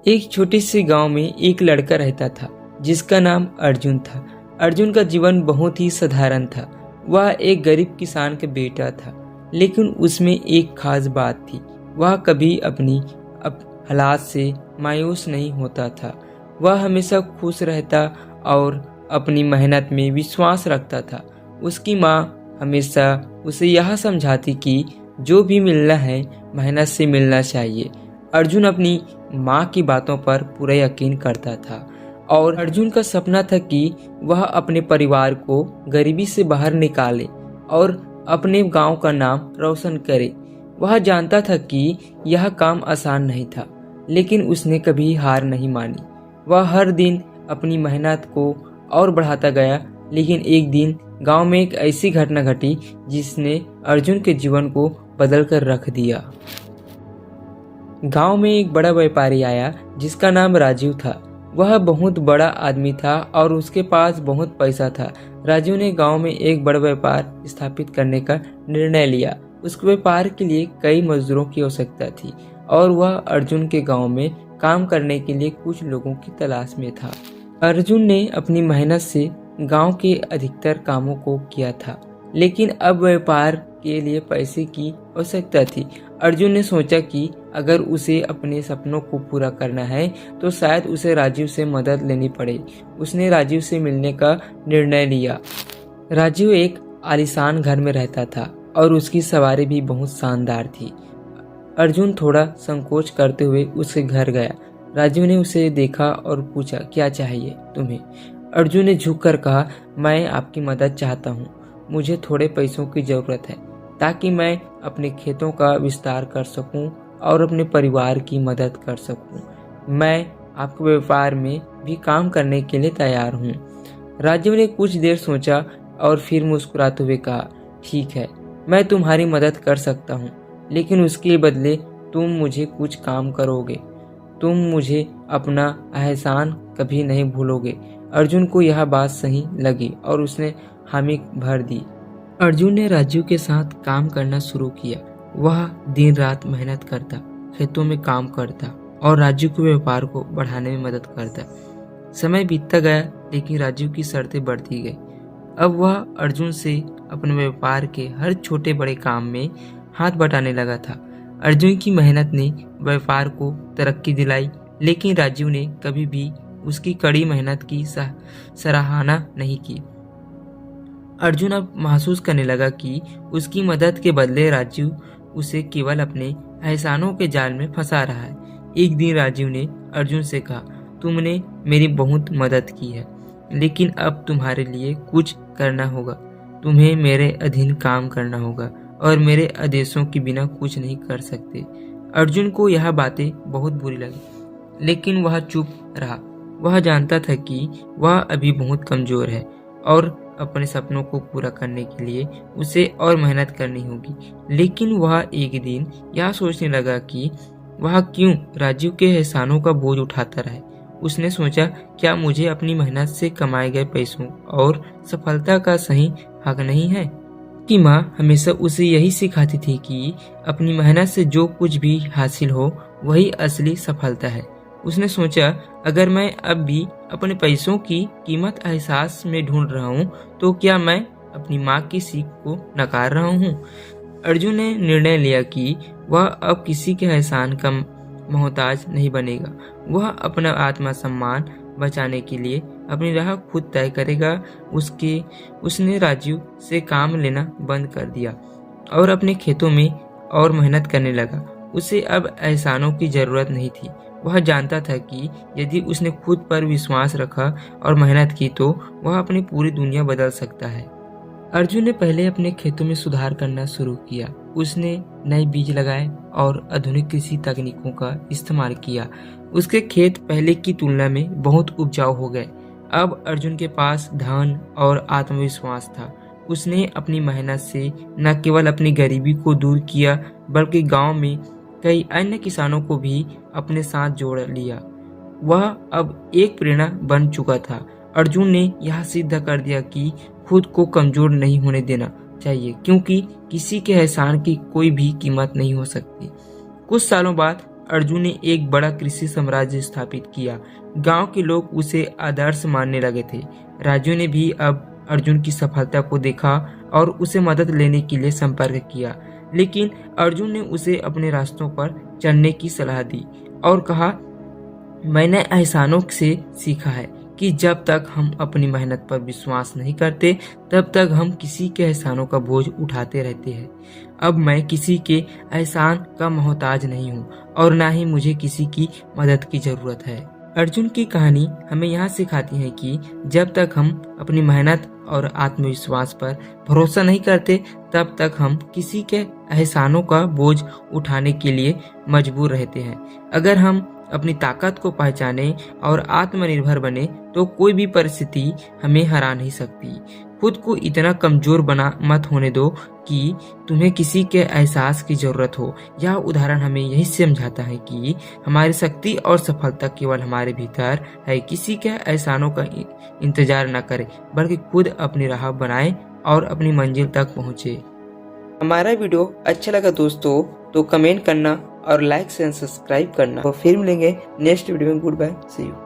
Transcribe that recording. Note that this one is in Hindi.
एक छोटे से गांव में एक लड़का रहता था जिसका नाम अर्जुन था। अर्जुन का जीवन बहुत ही साधारण था। वह एक गरीब किसान का बेटा था, लेकिन उसमें एक खास बात थी। वह कभी अपनी हालात से मायूस नहीं होता था। वह हमेशा खुश रहता और अपनी मेहनत में विश्वास रखता था। उसकी माँ हमेशा उसे यह समझाती कि जो भी मिलना है मेहनत से मिलना चाहिए। अर्जुन अपनी माँ की बातों पर पूरा यकीन करता था और अर्जुन का सपना था कि वह अपने परिवार को गरीबी से बाहर निकाले और अपने गांव का नाम रोशन करे। वह जानता था कि यह काम आसान नहीं था, लेकिन उसने कभी हार नहीं मानी। वह हर दिन अपनी मेहनत को और बढ़ाता गया, लेकिन एक दिन गांव में एक ऐसी घटना घटी जिसने अर्जुन के जीवन को बदल कर रख दिया। गांव में एक बड़ा व्यापारी आया जिसका नाम राजीव था। वह बहुत बड़ा आदमी था और उसके पास बहुत पैसा था। राजीव ने गांव में एक बड़ा व्यापार स्थापित करने का निर्णय लिया। उसके व्यापार के लिए कई मजदूरों की आवश्यकता थी और वह अर्जुन के गांव में काम करने के लिए कुछ लोगों की तलाश में था। अर्जुन ने अपनी मेहनत से गांव के अधिकतर कामों को किया था, लेकिन अब व्यापार के लिए पैसे की आवश्यकता थी। अर्जुन ने सोचा कि अगर उसे अपने सपनों को पूरा करना है तो शायद उसे राजीव से मदद लेनी पड़े। उसने राजीव से मिलने का निर्णय लिया। राजीव एक आलीशान घर में रहता था और उसकी सवारी भी बहुत शानदार थी। अर्जुन थोड़ा संकोच करते हुए उसके घर गया। राजीव ने उसे देखा और पूछा, क्या चाहिए तुम्हें? अर्जुन ने झुककर कहा, मैं आपकी मदद चाहता हूँ। मुझे थोड़े पैसों की जरूरत है ताकि मैं अपने खेतों का विस्तार कर सकूं और अपने परिवार की मदद कर सकूं। मैं आपके व्यापार में भी काम करने के लिए तैयार हूं। राजीव ने कुछ देर सोचा और फिर मुस्कुराते हुए कहा, ठीक है, मैं तुम्हारी मदद कर सकता हूं, लेकिन उसके बदले तुम मुझे कुछ काम करोगे। तुम मुझे अपना एहसान कभी नहीं भूलोगे। अर्जुन को यह बात सही लगी और उसने हामी भर दी। अर्जुन ने राजीव के साथ काम करना शुरू किया। वह दिन रात मेहनत करता, खेतों में काम करता और राजीव के व्यापार को बढ़ाने में मदद करता। समय बीतता गया, लेकिन राजीव की शर्तें बढ़ती गई। अब वह अर्जुन से अपने व्यापार के हर छोटे बड़े काम में हाथ बटाने लगा था। अर्जुन की मेहनत ने व्यापार को तरक्की दिलाई, लेकिन राजीव ने कभी भी उसकी कड़ी मेहनत की सराहना नहीं की। अर्जुन अब महसूस करने लगा कि उसकी मदद के बदले राजीव उसे केवल अपने एहसानों के जाल में फंसा रहा है। एक दिन राजीव ने अर्जुन से कहा, तुमने मेरी बहुत मदद की है, लेकिन अब तुम्हारे लिए कुछ करना होगा। तुम्हें मेरे अधीन काम करना होगा और मेरे आदेशों के बिना कुछ नहीं कर सकते। अर्जुन को यह बातें बहुत बुरी लगी, लेकिन वह चुप रहा। वह जानता था कि वह अभी बहुत कमजोर है और अपने सपनों को पूरा करने के लिए उसे और मेहनत करनी होगी। लेकिन वह एक दिन यह सोचने लगा कि वह क्यों राजीव के एहसानों का बोझ उठाता रहे। उसने सोचा, क्या मुझे अपनी मेहनत से कमाए गए पैसों और सफलता का सही हक नहीं है? कि माँ हमेशा उसे यही सिखाती थी कि अपनी मेहनत से जो कुछ भी हासिल हो वही असली सफलता है। उसने सोचा, अगर मैं अब भी अपने पैसों की कीमत एहसास में ढूंढ रहा हूँ तो क्या मैं अपनी माँ की सीख को नकार रहा हूँ? अर्जुन ने निर्णय लिया कि वह अब किसी के एहसान का मोहताज नहीं बनेगा। वह अपना आत्मसम्मान बचाने के लिए अपनी राह खुद तय करेगा। उसने राजीव से काम लेना बंद कर दिया और अपने खेतों में और मेहनत करने लगा। उसे अब एहसानों की जरूरत नहीं थी। वह जानता था कि यदि उसने खुद पर विश्वास रखा और मेहनत की तो वह अपनी पूरी दुनिया बदल सकता है। अर्जुन ने पहले अपने खेतों में सुधार करना शुरू किया। उसने नए बीज लगाए और आधुनिक कृषि तकनीकों का इस्तेमाल किया। उसके खेत पहले की तुलना में बहुत उपजाऊ हो गए। अब अर्जुन के पास धन और आत्मविश्वास था। उसने अपनी मेहनत से न केवल अपनी गरीबी को दूर किया, बल्कि गांव में कई अन्य किसानों को भी अपने साथ जोड़ लिया। वह अब एक प्रेरणा बन चुका था। अर्जुन ने यह सिद्ध कर दिया कि खुद को कमजोर नहीं होने देना चाहिए, क्योंकि किसी के एहसान की कोई भी कीमत नहीं हो सकती। कुछ सालों बाद अर्जुन ने एक बड़ा कृषि साम्राज्य स्थापित किया। गांव के लोग उसे आदर्श मानने लगे थे। राजू ने भी अब अर्जुन की सफलता को देखा और उसे मदद लेने के लिए संपर्क किया, लेकिन अर्जुन ने उसे अपने रास्तों पर चलने की सलाह दी और कहा, मैंने एहसानों से सीखा है कि जब तक हम अपनी मेहनत पर विश्वास नहीं करते तब तक हम किसी के एहसानों का बोझ उठाते रहते हैं। अब मैं किसी के एहसान का मोहताज नहीं हूँ और ना ही मुझे किसी की मदद की जरूरत है। अर्जुन की कहानी हमें यहाँ सिखाती है कि जब तक हम अपनी मेहनत और आत्मविश्वास पर भरोसा नहीं करते तब तक हम किसी के एहसानों का बोझ उठाने के लिए मजबूर रहते हैं। अगर हम अपनी ताकत को पहचाने और आत्मनिर्भर बने तो कोई भी परिस्थिति हमें हरा नहीं सकती। खुद को इतना कमजोर बना मत होने दो कि तुम्हें किसी के एहसास की जरूरत हो। यह उदाहरण हमें यही समझाता है कि हमारी शक्ति और सफलता केवल हमारे भीतर है। किसी के एहसानों का इंतजार न करें, बल्कि खुद अपनी राह बनाएं और अपनी मंजिल तक पहुंचे। हमारा वीडियो अच्छा लगा दोस्तों तो कमेंट करना और लाइक एंड सब्सक्राइब करना। तो फिर मिलेंगे नेक्स्ट वीडियो में। Good bye, see you.